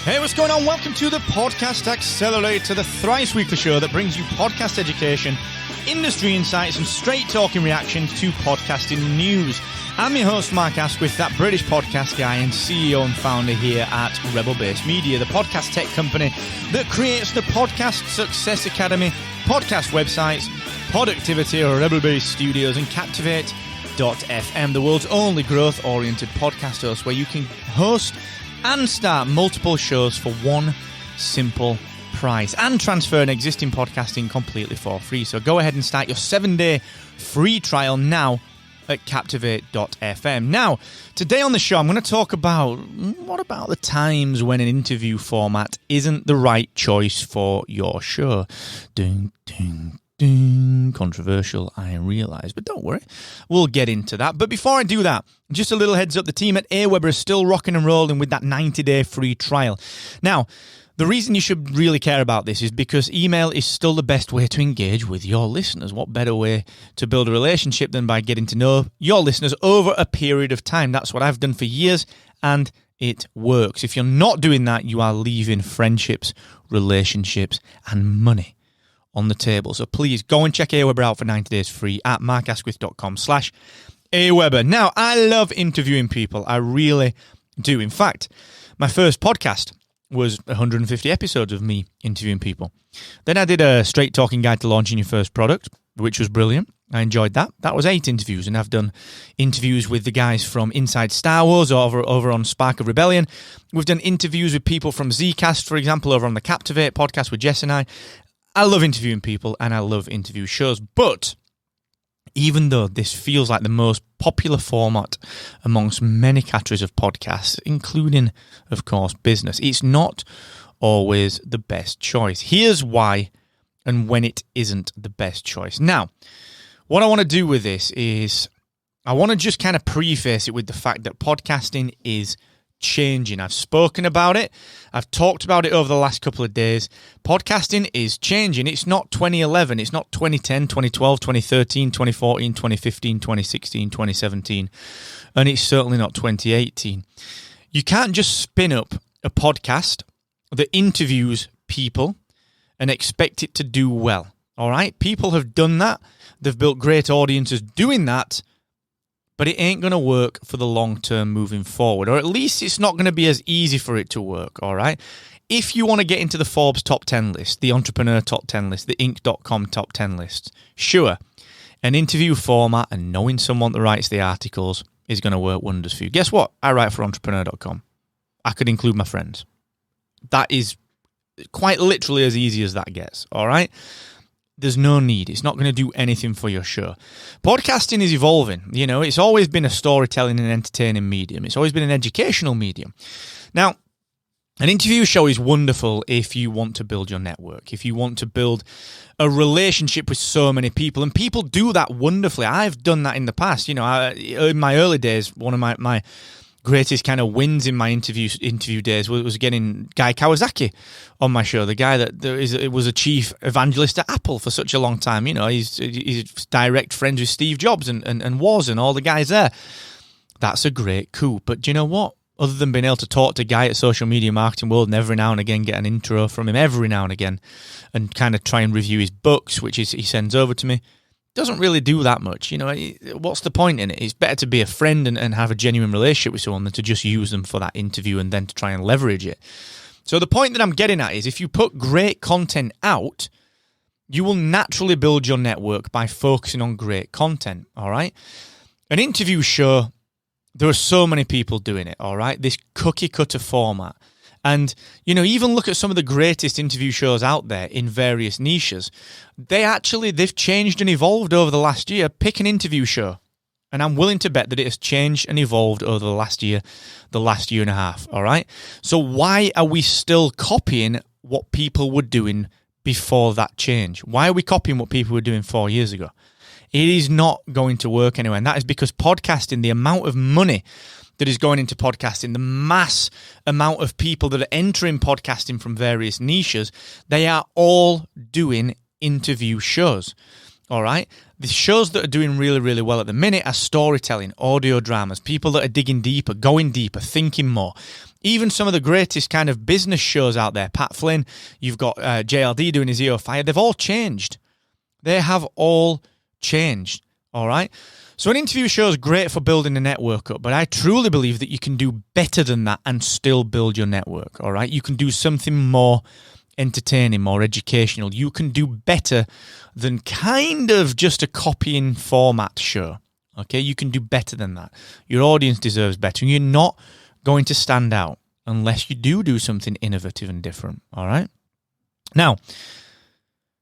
Hey, what's going on? Welcome to the Podcast Accelerator, the thrice-weekly show that brings you podcast education, industry insights, and straight-talking reactions to podcasting news. I'm your host, Mark Asquith, that British podcast guy and CEO and founder here at Rebel Base Media, the podcast tech company that creates the Podcast Success Academy, podcast websites, Productivity or Rebel Base Studios, and Captivate.fm, the world's only growth-oriented podcast host where you can host and start multiple shows for one simple price and transfer an existing podcasting completely for free. So go ahead and start your 7-day free trial now at Captivate.fm. Now, today on the show, I'm going to talk about what about the times when an interview format isn't the right choice for your show. Ding, ding, ding. Controversial, I realise, but don't worry, we'll get into that. But before I do that, just a little heads up, the team at AWeber is still rocking and rolling with that 90-day free trial. Now, the reason you should really care about this is because email is still the best way to engage with your listeners. What better way to build a relationship than by getting to know your listeners over a period of time? That's what I've done for years, and it works. If you're not doing that, you are leaving friendships, relationships, and money on the table. So please go and check AWeber out for 90 days free at markasquith.com/AWeber. Now, I love interviewing people. I really do. In fact, my first podcast was 150 episodes of me interviewing people. Then I did a straight talking guide to launching your first product, which was brilliant. I enjoyed that. That was 8 interviews, and I've done interviews with the guys from Inside Star Wars over on Spark of Rebellion. We've done interviews with people from Zcast, for example, over on the Captivate podcast with Jess and I. I love interviewing people and I love interview shows, but even though this feels like the most popular format amongst many categories of podcasts, including, of course, business, it's not always the best choice. Here's why and when it isn't the best choice. Now, what I want to do with this is I want to just kind of preface it with the fact that podcasting is changing. I've spoken about it. I've talked about it over the last couple of days. Podcasting is changing. It's not 2011. It's not 2010, 2012, 2013, 2014, 2015, 2016, 2017. And it's certainly not 2018. You can't just spin up a podcast that interviews people and expect it to do well. All right? People have done that. They've built great audiences doing that. But it ain't going to work for the long term moving forward, or at least it's not going to be as easy for it to work, all right? If you want to get into the Forbes top 10 list, the Entrepreneur top 10 list, the Inc.com top 10 list, sure, an interview format and knowing someone that writes the articles is going to work wonders for you. Guess what? I write for Entrepreneur.com. I could include my friends. That is quite literally as easy as that gets, all right? There's no need. It's not going to do anything for your show. Podcasting is evolving. You know, it's always been a storytelling and entertaining medium. It's always been an educational medium. Now, an interview show is wonderful if you want to build your network, if you want to build a relationship with so many people, and people do that wonderfully. I've done that in the past. You know, in my early days, one of my greatest kind of wins in my interview days was getting Guy Kawasaki on my show, the guy that was a chief evangelist at Apple for such a long time. You know, he's direct friends with Steve Jobs and Woz and all the guys there. That's a great coup. But do you know what? Other than being able to talk to Guy at Social Media Marketing World and every now and again get an intro from him every now and again and kind of try and review his books, which he sends over to me, doesn't really do that much. You know, what's the point in it? It's better to be a friend and have a genuine relationship with someone than to just use them for that interview and then to try and leverage it. So the point that I'm getting at is if you put great content out, you will naturally build your network by focusing on great content, all right? An interview show, there are so many people doing it, all right? This cookie-cutter format. And, you know, even look at some of the greatest interview shows out there in various niches. They've changed and evolved over the last year. Pick an interview show. And I'm willing to bet that it has changed and evolved over the last year and a half, all right? So why are we still copying what people were doing before that change? Why are we copying what people were doing 4 years ago? It is not going to work anyway. And that is because podcasting, the amount of money that is going into podcasting, the mass amount of people that are entering podcasting from various niches, they are all doing interview shows. All right? The shows that are doing really, really well at the minute are storytelling, audio dramas, people that are digging deeper, going deeper, thinking more, Even some of the greatest kind of business shows out there, Pat Flynn, you've got JLD doing his EO Fire, they've all changed. They have all changed, all right? So an interview show is great for building a network up, but I truly believe that you can do better than that and still build your network, all right? You can do something more entertaining, more educational. You can do better than kind of just a copying format show, okay? You can do better than that. Your audience deserves better. You're not going to stand out unless you do something innovative and different, all right? Now,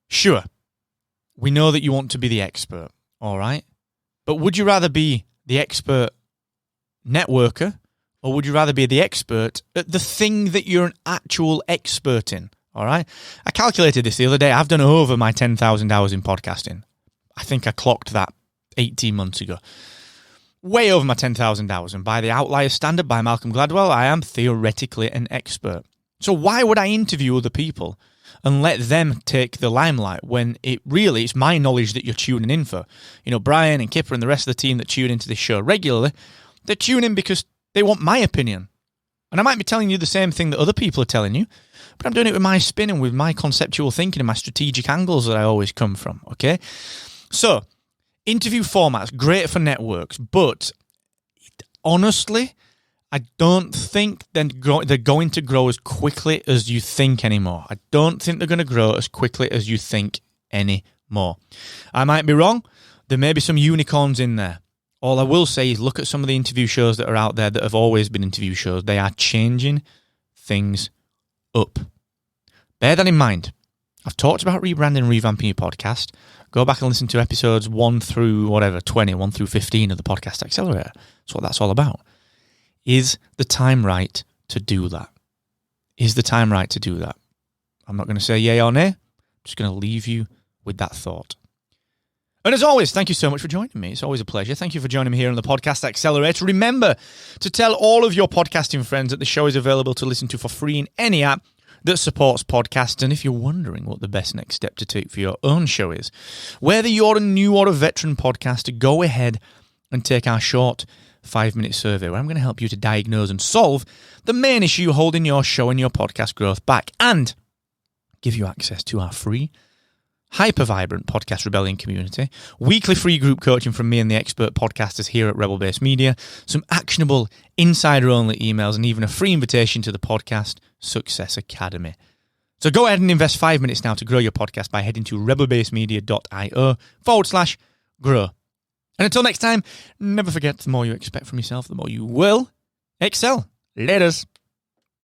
sure, we know that you want to be the expert, all right? But would you rather be the expert networker, or would you rather be the expert at the thing that you're an actual expert in? All right. I calculated this the other day. I've done over my 10,000 hours in podcasting. I think I clocked that 18 months ago. Way over my 10,000 hours. And by the Outlier Standard by Malcolm Gladwell, I am theoretically an expert. So why would I interview other people and let them take the limelight when it's my knowledge that you're tuning in for? You know, Brian and Kipper and the rest of the team that tune into this show regularly, they tune in because they want my opinion. And I might be telling you the same thing that other people are telling you, but I'm doing it with my spin and with my conceptual thinking and my strategic angles that I always come from, okay? So, interview formats, great for networks, but honestly, I don't think they're going to grow as quickly as you think anymore. I don't think they're going to grow as quickly as you think anymore. I might be wrong. There may be some unicorns in there. All I will say is look at some of the interview shows that are out there that have always been interview shows. They are changing things up. Bear that in mind. I've talked about rebranding and revamping your podcast. Go back and listen to episodes 1 through 1 through 15 of the Podcast Accelerator. That's what that's all about. Is the time right to do that? Is the time right to do that? I'm not going to say yay or nay. I'm just going to leave you with that thought. And as always, thank you so much for joining me. It's always a pleasure. Thank you for joining me here on the Podcast Accelerator. Remember to tell all of your podcasting friends that the show is available to listen to for free in any app that supports podcasts. And if you're wondering what the best next step to take for your own show is, whether you're a new or a veteran podcaster, go ahead and take our short 5-minute survey where I'm going to help you to diagnose and solve the main issue holding your show and your podcast growth back and give you access to our free hyper-vibrant Podcast Rebellion community, weekly free group coaching from me and the expert podcasters here at Rebel Base Media, some actionable insider-only emails, and even a free invitation to the Podcast Success Academy. So go ahead and invest 5 minutes now to grow your podcast by heading to rebelbasemedia.io/grow. And until next time, never forget, the more you expect from yourself, the more you will excel. Laters.